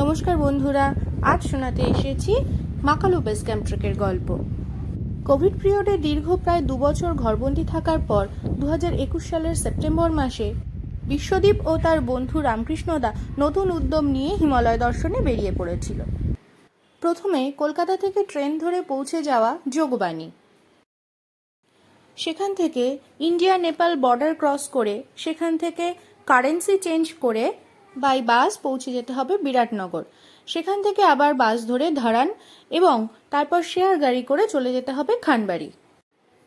নমস্কার বন্ধুরা, আজ শোনাতে এসেছি মাকালু বেস ক্যাম্প ট্রেকের গল্প। কোভিড পিরিয়ডে দীর্ঘ প্রায় 2 বছর ঘরবন্দি থাকার পর 2021 সালের সেপ্টেম্বর মাসে বিশ্বদীপ ও তার বন্ধু রামকৃষ্ণদা নতুন উদ্যম নিয়ে হিমালয় দর্শনে বেরিয়ে পড়েছিল। প্রথমে কলকাতা থেকে ট্রেন ধরে পৌঁছে যাওয়া যোগবাণী, সেখান থেকে ইন্ডিয়া নেপাল বর্ডার ক্রস করে সেখান থেকে কারেন্সি চেঞ্জ করে বাই বাস পৌঁছে যেতে হবে বিরাটনগর, সেখান থেকে আবার বাস ধরে ধরান এবং তারপর শেয়ার গাড়ি করে চলে যেতে হবে খানবাড়ি।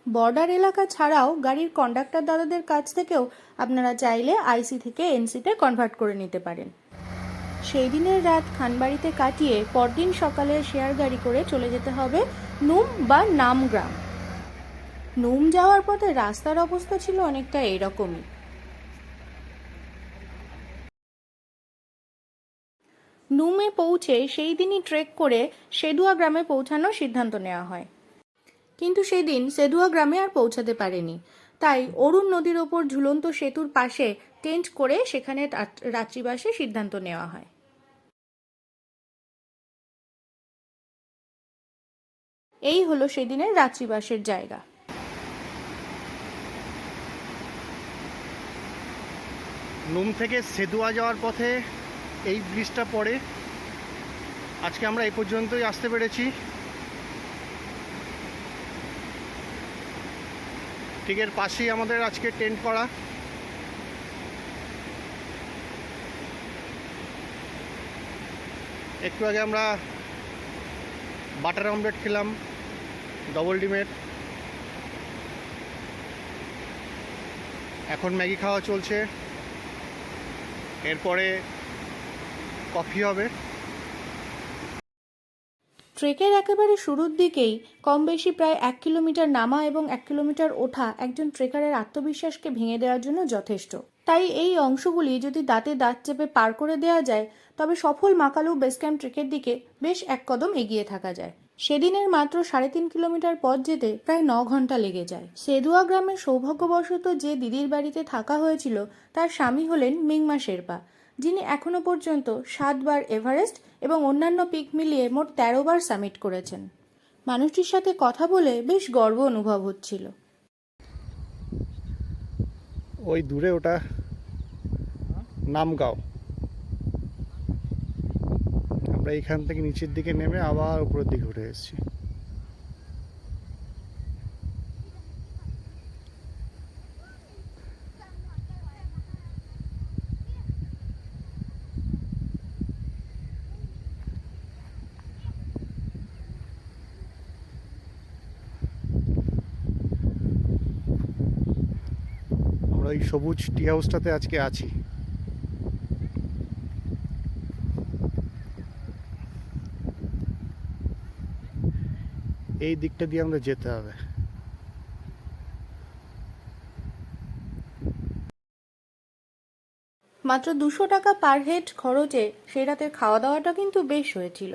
বর্ডার এলাকা ছাড়াও গাড়ির কন্ডাক্টর দাদাদের কাছ থেকেও আপনারা চাইলে আইসি থেকে এনসিতে কনভার্ট করে নিতে পারেন। সেই দিনের রাত খানবাড়িতে কাটিয়ে পরদিন সকালে শেয়ার গাড়ি করে চলে যেতে হবে নুম বা নামগ্রাম। নুম যাওয়ার পথে রাস্তার অবস্থা ছিল অনেকটা এরকমই। নুমে পৌঁছে সেই দিনই ট্রেক করে সেদুয়া গ্রামে পৌঁছানোর সিদ্ধান্ত নেওয়া হয়, কিন্তু সেদিন সেদুয়া গ্রামে আর পৌঁছাতে পারেনি। তাই অরুণ নদীর ওপর ঝুলন্ত সেতুর পাশে টেন্ট করে সেখানে রাত্রিবাসের সিদ্ধান্ত নেওয়া হয়। এই হলো সেদিনের রাত্রিবাসের জায়গা। নুম থেকে সেদুয়া যাওয়ার পথে এই ব্রিজটা পড়ে। আজকে আমরা এই পর্যন্তই আসতে পেরেছি। ঠিক এর পাশেই আমাদের আজকে টেন্ট করা। একটু আগে আমরা বাটার অমলেট খেলাম, ডবল ডিমের। এখন ম্যাগি খাওয়া চলছে, এরপরে কফি হবে। ট্রেকের একেবারে শুরুর দিকেই কম বেশি প্রায় 1 কিলোমিটার নামা এবং 1 কিলোমিটার ওঠা একজন ট্রেকারের আত্মবিশ্বাসকে ভেঙে দেওয়ার জন্য যথেষ্ট। তাই এই অংশগুলি যদি দাঁতে দাঁত চেপে পার করে দেওয়া যায় তবে সফল মাকালু বেস ক্যাম্প ট্রেকের দিকে বেশ এক কদম এগিয়ে থাকা যায়। সেদিনের মাত্র 3.5 কিলোমিটার পথ যেতে প্রায় 9 ঘন্টা লেগে যায়। সেদুয়া গ্রামে সৌভাগ্যবশত যে দিদির বাড়িতে থাকা হয়েছিল তার স্বামী হলেন মিংমা শেরপা, যিনি এখনো পর্যন্ত 7 বার এভারেস্ট এবং অন্যান্য পিক মিলিয়ে মোট 13 বার সামিট করেছেন। মানুষটির সাথে কথা বলে বেশ গর্ব অনুভব হচ্ছিল। ওই দূরে ওটা নামগাঁও। আমরা এখান থেকে নিচের দিকে নেমে আবার উপরের দিকে উঠে এসেছি। আমরা ওই সবুজ টি হাউসটাতে আজকে আছি। এই দিকটা দিয়ে আমাদের যেতে হবে। মাত্র 200 টাকা পার হেড খরচে সেই রাতের খাওয়া দাওয়াটা কিন্তু বেশ হয়েছিল।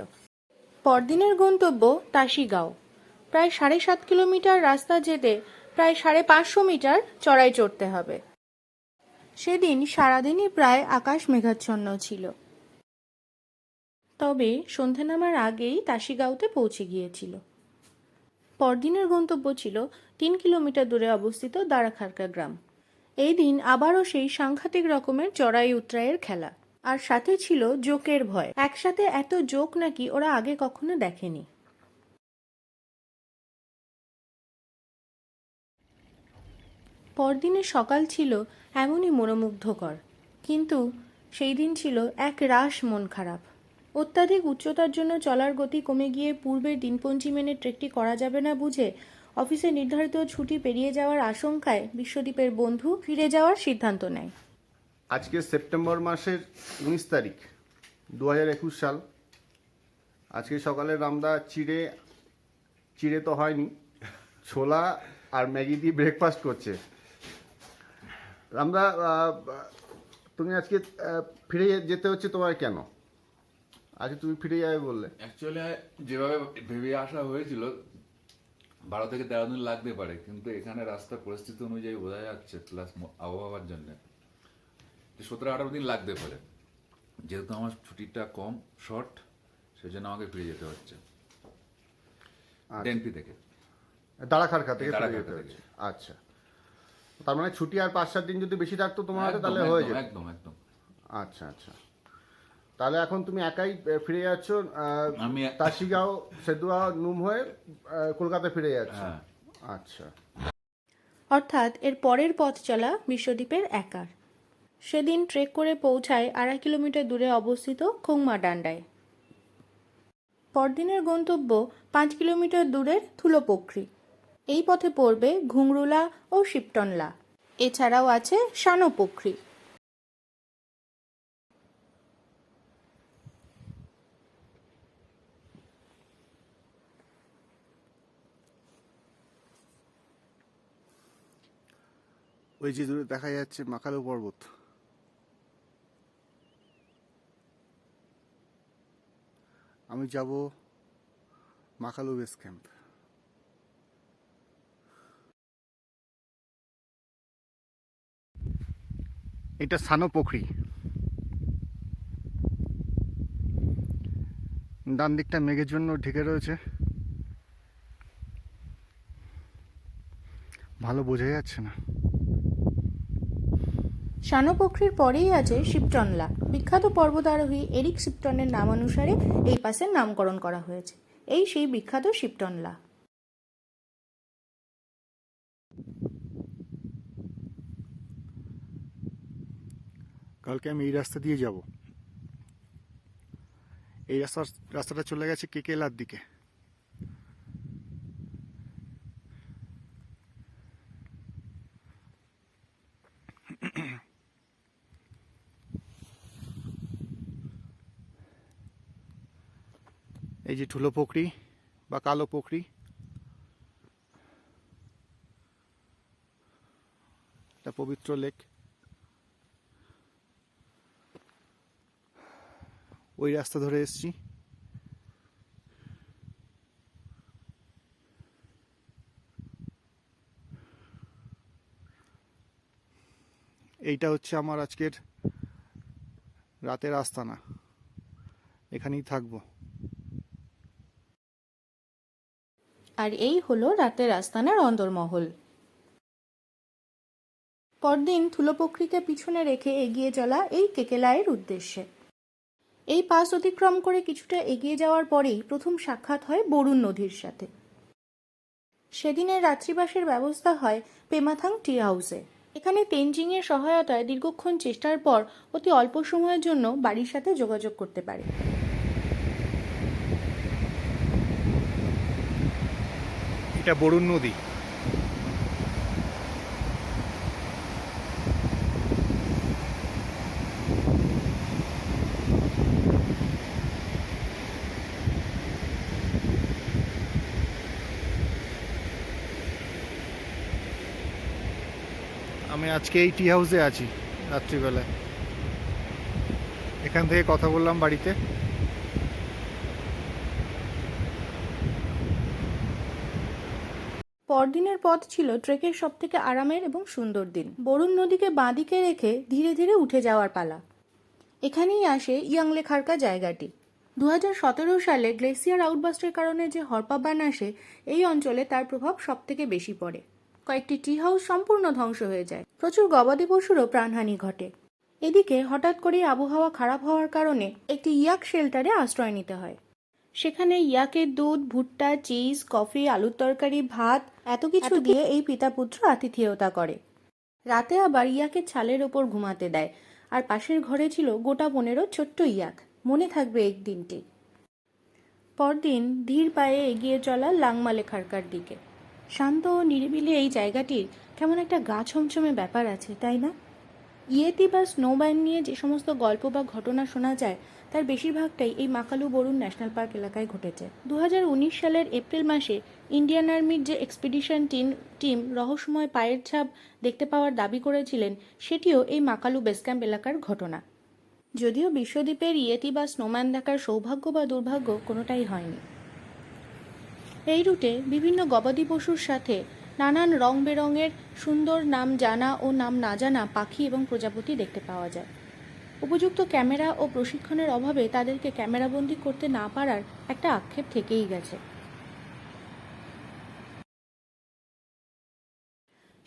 পরদিনের গন্তব্য টাশিগাঁও। প্রায় 7.5 কিলোমিটার রাস্তা যেতে প্রায় 550 মিটার চড়াই চড়তে হবে। সেদিন সারাদিনই প্রায় আকাশ মেঘাচ্ছন্ন ছিল, তবে সন্ধে নামার আগেই টাশিগাঁওতে পৌঁছে গিয়েছিল। পরদিনের গন্তব্য ছিল 3 কিলোমিটার দূরে অবস্থিত দারাখারকা গ্রাম। এই দিন আবারও সেই সাংঘাতিক রকমের চড়াই উতরাইয়ের খেলা, আর সাথে ছিল জোকের ভয়। একসাথে এত জোক নাকি ওরা আগে কখনো দেখেনি। পরদিনের সকাল ছিল এমনই মনোমুগ্ধকর, কিন্তু সেই দিন ছিল এক রাশ মন খারাপ। অত্যাধিক উচ্চতার জন্য চলার গতি কমে গিয়ে পূর্বের দিনপঞ্জি মেনে ট্রেকটি করা যাবে না বুঝে অফিসে নির্ধারিত ছুটি পেরিয়ে যাওয়ার আশঙ্কায় বিশ্বদীপের বন্ধু ফিরে যাওয়ার সিদ্ধান্ত নেয়। আজকে সেপ্টেম্বর মাসের 19 তারিখ 2021 সাল। আজকে সকালে রামদা চিড়ে তো হয়নি, ছোলা আর ম্যাগি দিয়ে ব্রেকফাস্ট করছে। রামদা, তুমি আজকে ফিরে যেতে হচ্ছে তোমার কেন? আজকে তুমি ফিরে যাবে বললে। অ্যাকচুয়ালি যেভাবে ভেবে আসা হয়েছিল 12 থেকে 13 দিন লাগতে পারে, কিন্তু এখানে রাস্তার পরিস্থিতি অনুযায়ী বোঝা যাচ্ছে প্লাস আবহাওয়ার জন্য 17-18 দিন লাগতে পারে। যেহেতু আমার ছুটিটা কম শর্ট, সেজন্য আমাকে ফিরে যেতে হচ্ছে ডেনপি থেকে। দাঁড়াখারখা থেকে ফিরে দাঁড়াখারখা যেতে থেকে। হচ্ছে। আচ্ছা, তার মানে ছুটি আর 5-7 দিন যদি বেশি থাকতো তোমার হাতে তাহলে একদম, হয়ে একদম, যেত। একদম একদম। আচ্ছা আচ্ছা, তাহলে এখন তুমি একাই ফিরে যাচ্ছ আমি তাসিগাঁও সেদুয়া নুম হয়ে কলকাতা ফিরে যাচ্ছ। হ্যাঁ। আচ্ছা, অর্থাৎ এর পরের পথ চলা বিশ্বদ্বীপের একার। সেদিন ট্রেক করে পৌঁছায় 2.5 কিলোমিটার দূরে অবস্থিত খোংমাডান্ডায়। পরদিনের গন্তব্য 5 কিলোমিটার দূরের থুলোপোখরি। এই পথে পড়বে ঘুংরুলা ও শিপটনলা। এছাড়াও আছে শানোপোখরি। ওই যে দূরে দেখা যাচ্ছে মাকালু পর্বত, আমি যাব মাকালু বেস ক্যাম্প। এটা সানোপোখরি। ডান দিকটা মেঘের জন্য ঢেকে রয়েছে, ভালো বোঝা যাচ্ছে না। শানোপোখরির পরেই আছে শিপটনলা। বিখ্যাত পর্বতারোহী এরিক শিপটনের নামানুসারে এই পাসের নামকরণ করা হয়েছে। এই সেই বিখ্যাত শিপটনলা। কালকে আমি এই রাস্তা দিয়ে যাব। এই রাস্তাটা চলে গেছে কেকেলার দিকে। এই যে ঠুলো পুকুরি বা কালো পুকুরি, একটা পবিত্র লেক। ওই রাস্তা ধরে এসেছি। এইটা হচ্ছে আমার আজকের রাতের আস্তানা, এখানেই থাকবো। আর এই হলো রাতের আস্তানার অন্দরমহল। পরদিন থুলোপোখরিকে পিছনে রেখে এগিয়ে চলা এই কেকেলায়ের উদ্দেশ্যে। এই পাস অতিক্রম করে কিছুটা এগিয়ে যাওয়ার পরেই প্রথম সাক্ষাৎ হয় বরুণ নদীর সাথে। সেদিনের রাত্রিবাসের ব্যবস্থা হয় পেমাথাং টি হাউসে। এখানে তেনজিংয়ের সহায়তায় দীর্ঘক্ষণ চেষ্টার পর অতি অল্প সময়ের জন্য বাড়ির সাথে যোগাযোগ করতে পারে। এটা বরুণ নদী। আমি আজকে এই টি হাউসে আছি রাত্রিবেলায়। এখান থেকে কথা বললাম বাড়িতে। পরদিনের পথ ছিল ট্রেকের সবথেকে আরামের এবং সুন্দর দিন। বরুণ নদীকে বাঁদিকে রেখে ধীরে ধীরে উঠে যাওয়ার পালা। এখানেই আসে ইয়াংলেখারকা জায়গাটি। 2017 সালে গ্লেসিয়ার আউটবাস্টের কারণে যে হরপাবান আসে, এই অঞ্চলে তার প্রভাব সবথেকে বেশি পড়ে। কয়েকটি টি হাউস সম্পূর্ণ ধ্বংস হয়ে যায়। প্রচুর গবাদি পশুরও প্রাণহানি ঘটে। এদিকে হঠাৎ করেই আবহাওয়া খারাপ হওয়ার কারণে একটি ইয়াক শেল্টারে আশ্রয় নিতে হয়। সেখানে ইয়াকের দুধ, ভুট্টা, চিজ, কফি, আলুর তরকারি, ভাত এত কিছু দিয়ে এই পিতা পুত্র আতিথেয়তা করে। রাতে আবার ইয়াকের ছালের ওপর ঘুমাতে দেয়। আর পাশের ঘরে ছিল গোটা 15 ছোট্ট ইয়াক। মনে থাকবে এই দিনটি। পরদিন ধীর পায়ে এগিয়ে চলা লাংমালেখারকার দিকে। শান্ত ও নিরিবিলি এই জায়গাটির কেমন একটা গা ছমছমে ব্যাপার আছে, তাই না? ইয়েতি বা স্নোব্যান্ড নিয়ে যে সমস্ত গল্প বা ঘটনা শোনা যায়, তার বেশিরভাগটাই এই মাকালু বরুণ ন্যাশনাল পার্ক এলাকায় ঘটেছে। 2019 সালের এপ্রিল মাসে ইন্ডিয়ান আর্মির যে এক্সপিডিশন টিম রহস্যময় পায়ের ছাপ দেখতে পাওয়ার দাবি করেছিলেন, সেটিও এই মাকালু বেস ক্যাম্প এলাকার ঘটনা। যদিও বিশ্বদ্বীপের ইয়েতি বা স্নোম্যান দেখার সৌভাগ্য বা দুর্ভাগ্য কোনোটাই হয়নি। এই রুটে বিভিন্ন গবাদি পশুর সাথে নানান রং বেরঙের সুন্দর নাম জানা ও নাম না জানা পাখি এবং প্রজাপতি দেখতে পাওয়া যায়। উপযুক্ত ক্যামেরা ও প্রশিক্ষণের অভাবে তাদেরকে ক্যামেরাবন্দি করতে না পারার একটা আক্ষেপ থেকেই গেছে।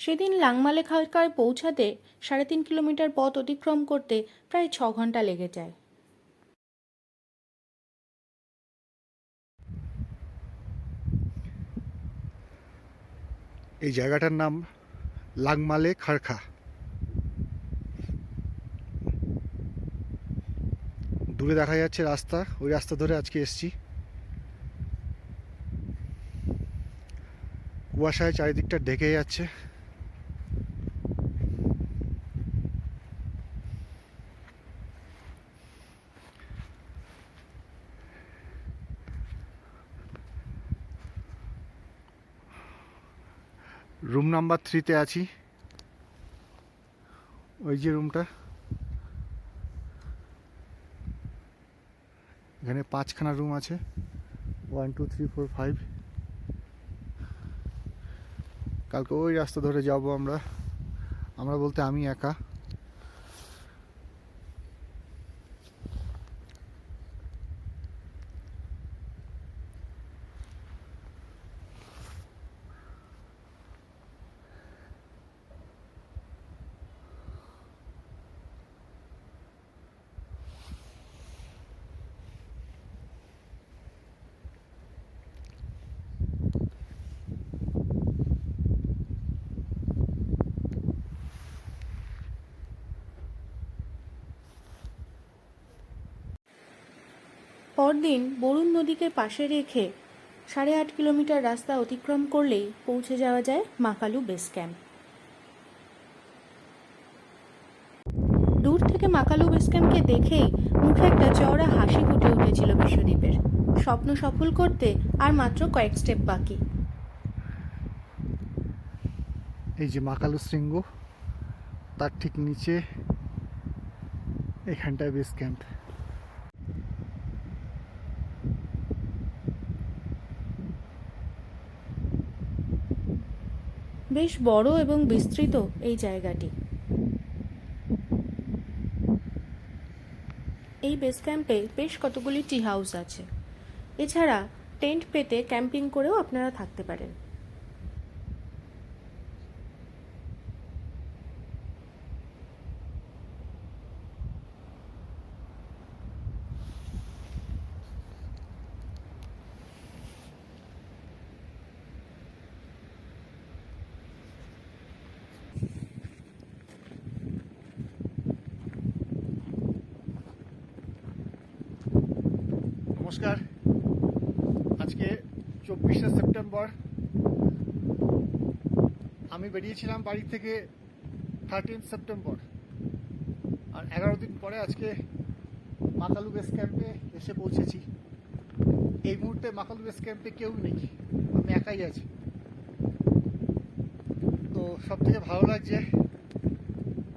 সেদিন লাংমালে খালকায় পৌঁছাতে 3.5 কিলোমিটার পথ অতিক্রম করতে প্রায় 6 ঘন্টা লেগে যায়। এই জায়গাটার নাম লাংমালে খারখা। দূরে দেখা যাচ্ছে রাস্তা, ওই রাস্তা ধরে আজকে এসছি। কুয়াশায় চারিদিকটা ঢেকে যাচ্ছে। রুম নাম্বার 3-তে আছি। ওই যে রুমটা, এখানে 5খানা রুম আছে, 1 2 3 4 5। কালকে ওই রাস্তা ধরে যাব আমরা বলতে আমি একা। পরদিন বরুণ নদীকে পাশে রেখে 8.5 কিলোমিটার রাস্তা অতিক্রম করলেই পৌঁছে যাওয়া যায় মাকালু বেস ক্যাম্প। দূর থেকে মাকালু বেস ক্যাম্পকে দেখেই মুখে একটা চওড়া হাসি ফুটে উঠেছিল বিশ্বদীপের। স্বপ্ন সফল করতে আর মাত্র কয়েক স্টেপ বাকি। এই যে মাকালু শৃঙ্গ, তার ঠিক নিচে এখানটায় বেস ক্যাম্প। বেশ বড় এবং বিস্তৃত এই জায়গাটি। এই বেস ক্যাম্পে বেশ কতগুলি টি হাউস আছে। এছাড়া টেন্ট পেতে ক্যাম্পিং করেও আপনারা থাকতে পারেন। নমস্কার, আজকে 24শে সেপ্টেম্বর। আমি বেরিয়েছিলাম বাড়ি থেকে 13 সেপ্টেম্বর, আর 11 দিন পরে আজকে মাকালু বেস ক্যাম্পে এসে পৌঁছেছি। এই মুহূর্তে মাকালু বেস ক্যাম্পে কেউ নেই, আমি একাই আছি। তো সব থেকে ভালো লাগছে,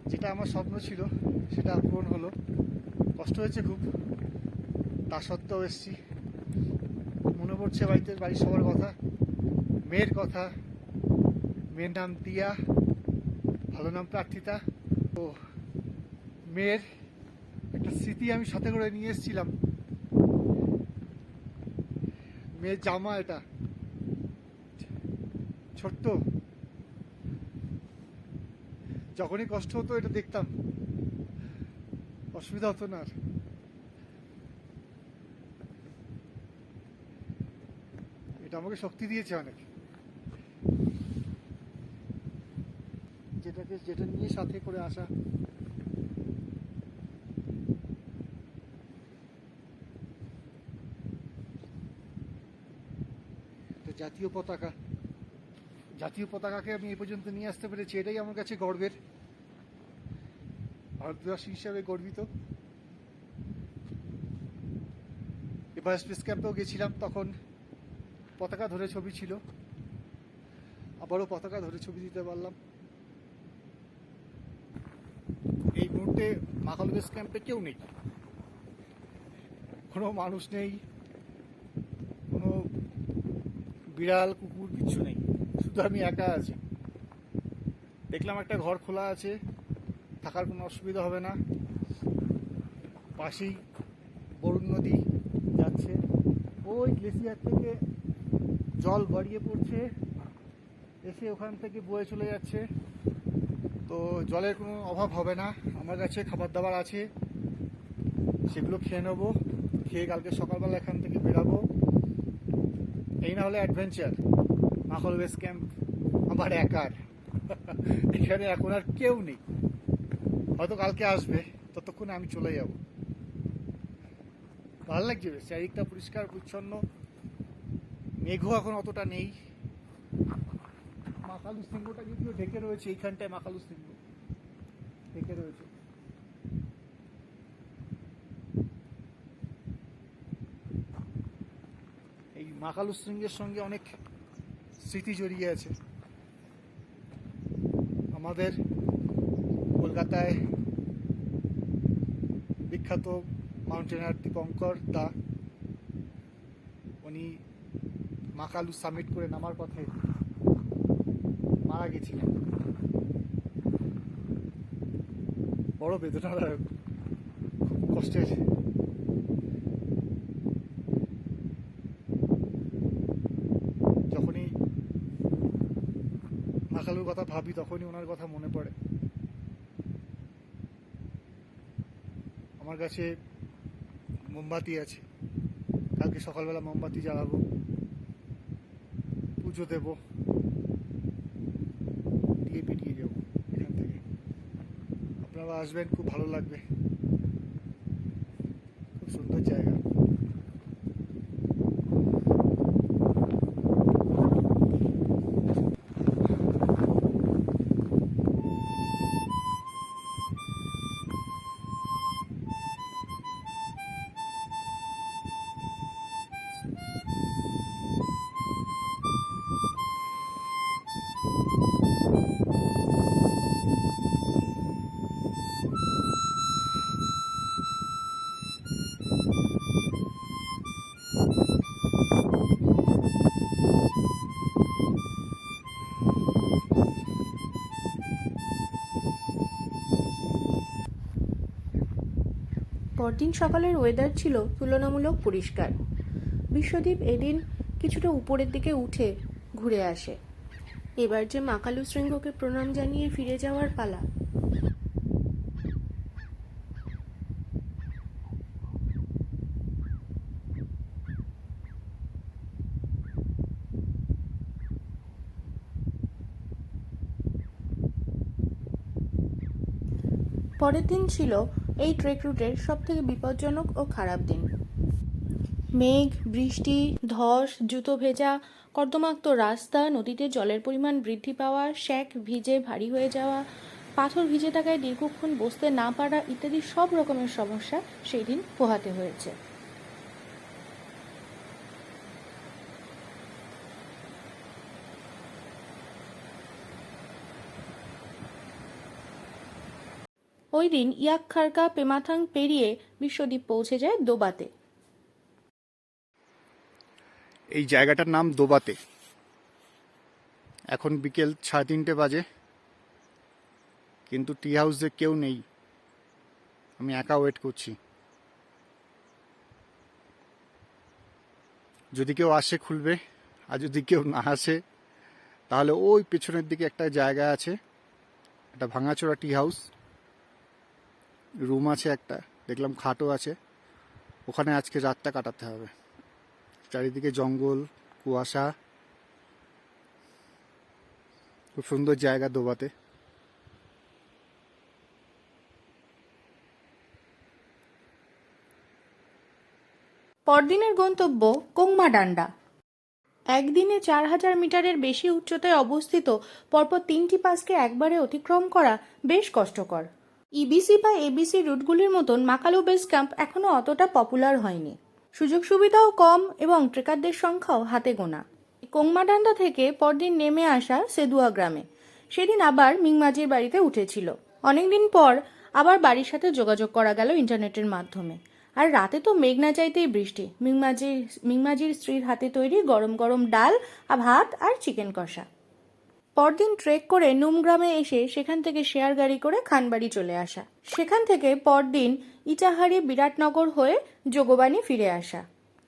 যেটা আমার স্বপ্ন ছিল সেটা পূরণ হলো। কষ্ট হয়েছে খুব, তা সত্ত্বেও এসছি। মনে পড়ছে বাড়ির সবার কথা, মেয়ের কথা। মেয়ের নাম দিয়া, ভালো নাম প্রার্থিতা। তো মেয়ের একটা স্মৃতি আমি সাথে করে নিয়ে এসেছিলাম। মেয়ের জামা, এটা ছোট্ট, যখনই কষ্ট হতো এটা দেখতাম, অসুবিধা হতো না আর। এটা আমাকে শক্তি দিয়েছে অনেক, যেটা নিয়ে সাথে করে আসা। জাতীয় পতাকাকে আমি এ পর্যন্ত নিয়ে আসতে পেরেছি, এটাই আমার কাছে গর্বের। ভারতবাসী হিসাবে গর্বিত। এবার স্পেস ক্যাম্পেও গেছিলাম, তখন পতাকা ধরে ছবি ছিল, আবারও পতাকা ধরে ছবি দিতে পারলাম। এই মুহূর্তে মাকালু বেস ক্যাম্পে কেউ নেই, কোনো মানুষ নেই, কোনো বিড়াল কুকুর কিচ্ছু নেই, শুধু আমি একা আছি। দেখলাম একটা ঘর খোলা আছে, থাকার কোনো অসুবিধা হবে না। পাশেই বরুণ নদী যাচ্ছে, ওই গ্লেসিয়ার থেকে জল গড়িয়ে পড়ছে, এসে ওখান থেকে বয়ে চলে যাচ্ছে। তো জলের কোনো অভাব হবে না, আমার কাছে খাবার দাবার আছে, সেগুলো খেয়ে নেবো, খেয়ে কালকে সকালবেলা এখান থেকে বেরাবো। এই না হলে অ্যাডভেঞ্চার, মাকল বেস ক্যাম্প আমার একার। এখানে এখন আর কেউ নেই, হয়তো কালকে আসবে, ততক্ষণে আমি চলে যাব। ভালো লাগছে বেশ, চারিদিকটা পরিষ্কার পরিচ্ছন্ন, মেঘও এখন অতটা নেই। মাকালু সিংহটা যদিও ঢেকে রয়েছে, এইখানটায় মাকালু সিংহ ঢেকে রয়েছে। এই মাকালু সিংহের সঙ্গে অনেক স্মৃতি জড়িয়ে আছে। আমাদের কলকাতায় বিখ্যাত মাউন্টেনার দীপঙ্কর দা, উনি মাকালু সামিট করে নামার পথে মারা গেছিলেন। বড় বেদনাদায়ক, খুব কষ্টের। যখনই মাকালুর কথা ভাবি তখনই ওনার কথা মনে পড়ে। আমার কাছে মোমবাতি আছে, কালকে সকালবেলা মোমবাতি জ্বালাবো, পুজো দেব, দিয়ে বেরিয়ে যাবো এখান থেকে। আপনারা আসবেন, খুব ভালো লাগবে, খুব সুন্দর জায়গা। পরদিন সকালের ওয়েদার ছিল তুলনামূলক পরিষ্কার। বিশ্বদীপ এদিন কিছুটা উপরের দিকে উঠে ঘুরে আসে। এবার যে মাকালু শৃঙ্গকে প্রণাম জানিয়ে ফিরে যাওয়ার পালা। পরের দিন ছিল এই ট্রেক রুটের সবথেকে বিপজ্জনক ও খারাপ দিন। মেঘ, বৃষ্টি, ধস, জুতো ভেজা, কর্দমাক্ত রাস্তা, নদীতে জলের পরিমাণ বৃদ্ধি পাওয়া, শ্যাক ভিজে ভারী হয়ে যাওয়া, পাথর ভিজে থাকায় দীর্ঘক্ষণ বসতে না পারা ইত্যাদি সব রকমের সমস্যা সেই দিন পোহাতে হয়েছে। ওই দিন ইয়াকখারকা পেমাথাং পেরিয়ে বিশ্বদ্বীপ পৌঁছে যায় দোবাতে। এই জায়গাটার নাম দোবাতে। এখন বিকেল 3:30 বাজে, কিন্তু টি হাউসে কেউ নেই, আমি একা ওয়েট করছি। যদি কেউ আসে খুলবে, আর যদি কেউ না আসে তাহলে ওই পেছনের দিকে একটা জায়গা আছে, একটা ভাঙাচোরা টি হাউস, রুম আছে একটা, দেখলাম খাটও আছে, ওখানে আজকে রাতটা কাটাতে হবে। চারিদিকে জঙ্গল, কুয়াশা, খুব সুন্দর জায়গা দোবাতে। পরদিনের গন্তব্য কোংমাডান্ডা। একদিনে 4000 মিটারের বেশি উচ্চতায় অবস্থিত পরপর 3টি পাসকে একবারে অতিক্রম করা বেশ কষ্টকর। ইবিসি বা এবিসি রুটগুলির মতন মাকালু বেস ক্যাম্প এখনো অতটা পপুলার হয়নি, সুযোগ সুবিধাও কম এবং ট্রেকারদের সংখ্যাও হাতে গোনা। কোংমাডান্ডা থেকে পরদিন নেমে আসা সেদুয়া গ্রামে, সেদিন আবার মিংমাজির বাড়িতে উঠেছিল। অনেকদিন পর আবার বাড়ির সাথে যোগাযোগ করা গেল ইন্টারনেটের মাধ্যমে। আর রাতে তো মেঘ না চাইতেই বৃষ্টি। মিংমাজির স্ত্রীর হাতে তৈরি গরম গরম ডাল আর ভাত আর চিকেন কষা। পরদিন ট্রেক করে নুমগ্রামে এসে সেখান থেকে শেয়ার গাড়ি করে খানবাড়ি চলে আসা। সেখান থেকে পরদিন ইটাহারি বিরাটনগর হয়ে যোগবাণী ফিরে আসা।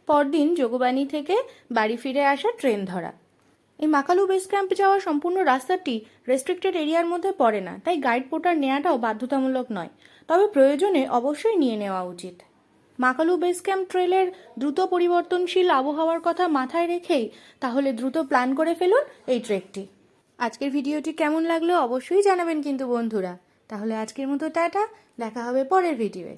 পরদিন যোগবাণী থেকে বাড়ি ফিরে আসা ট্রেন ধরা। এই মাকালু বেস ক্যাম্প যাওয়ার সম্পূর্ণ রাস্তাটি রেস্ট্রিক্টেড এরিয়ার মধ্যে পড়ে না, তাই গাইড পোর্টার নেওয়াটাও বাধ্যতামূলক নয়, তবে প্রয়োজনে অবশ্যই নিয়ে নেওয়া উচিত। মাকালু বেস ক্যাম্প ট্রেলের দ্রুত পরিবর্তনশীল আবহাওয়ার কথা মাথায় রেখেই তাহলে দ্রুত প্ল্যান করে ফেলুন এই ট্রেকটি। আজকের ভিডিওটি কেমন লাগলো অবশ্যই জানাবেন কিন্তু বন্ধুরা। তাহলে আজকের মতো টাটা, দেখা হবে পরের ভিডিওয়ে।